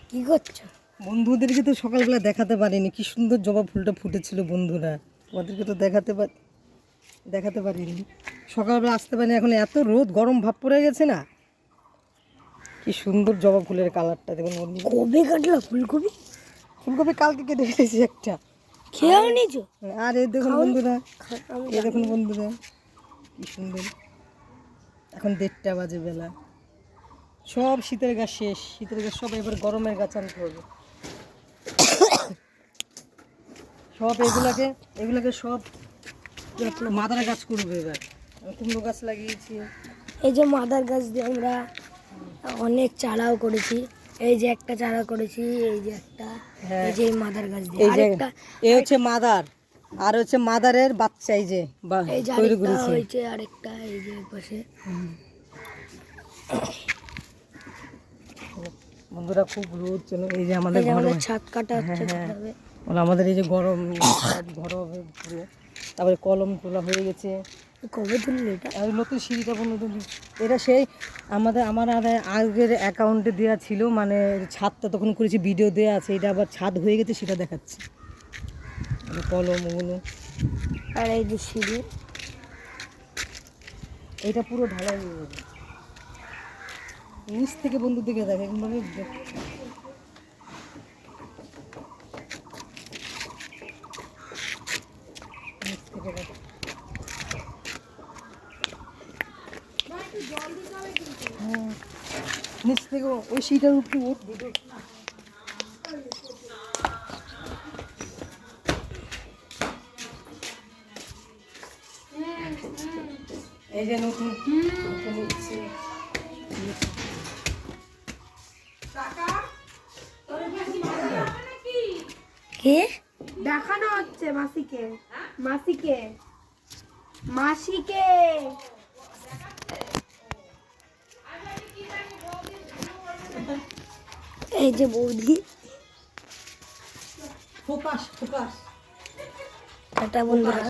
কি করছো? বন্ধুদেরকে তো সকালবেলা দেখাতে পারিনি, কি সুন্দর জবা ফুলটা ফুটেছিল বন্ধুরা, তোমাদেরকে তো দেখাতে পারিনি। সকালবেলা আসতে পারিনি, এখন এত রোদ, গরম ভাব পড়ে গেছে না। কি সুন্দর জবা ফুলের কালারটা দেখুন বন্ধু। কবে কাটলো ফুলকপি? ফুলকপি কালকে কেটে এসেছি একটা। খেয়েও নিয়েছো? আর এই দেখুন বন্ধুরা, এই দেখুন বন্ধুরা কি সুন্দর। এখন 1:30 বাজে বেলা, সব শীতের গাছ শেষ, শীতের গাছ সব এবার গরমের গাছ আনতে হবে। সব এগুলাকে সব মাদার গাছ করবে এবার। কুমড়ো গাছ লাগিয়েছি। এই যে মাদার গাছ দিয়ে আমরা অনেক চারাও করেছি। এই যে একটা চারা করেছি, এই যে একটা, এই যে মাদার গাছ দিয়ে এই যে আরেকটা, এই হচ্ছে মাদার, আর হচ্ছে মাদারের বাচ্চা, এই যে এই যে তৈরি আরেকটা করেছি। হয়েছে, আরেকটা এই যে পাশে। বন্ধুরা খুব রোদ চলে, এই যে আমাদের ঘর, ছাদ কাটা হচ্ছে। আমাদের এই যে গরম ছাদ ঘর হবে পুরো। তারপরে কলম তোলা হয়ে গেছে। কবে তুললো এটা? আর নতুন সিঁড়িটা বন্ধু, এটা সেই আমার আর আগের অ্যাকাউন্টে দেওয়া ছিল, মানে ছাদটা তখন করেছি, ভিডিও দেওয়া আছে, এটা আবার ছাদ হয়ে গেছে সেটা দেখাচ্ছি। কলম ওগুলো, আর এই যে সিঁড়ি, এটা পুরো ঢালাই হয়ে যাবে নিচ থেকে। বন্ধু দিকে দেখে একবারে নিচ থেকে দেখে। হ্যাঁ, নিচ থেকে ওই সিটার উপরে উঠবে। এই যে নতুন উঠছে। কে দেখানো হচ্ছে মাসিকে, মাসিকে, মাসিকে। এই যে বৌদি, ফোকাস এটা বন্ধুরা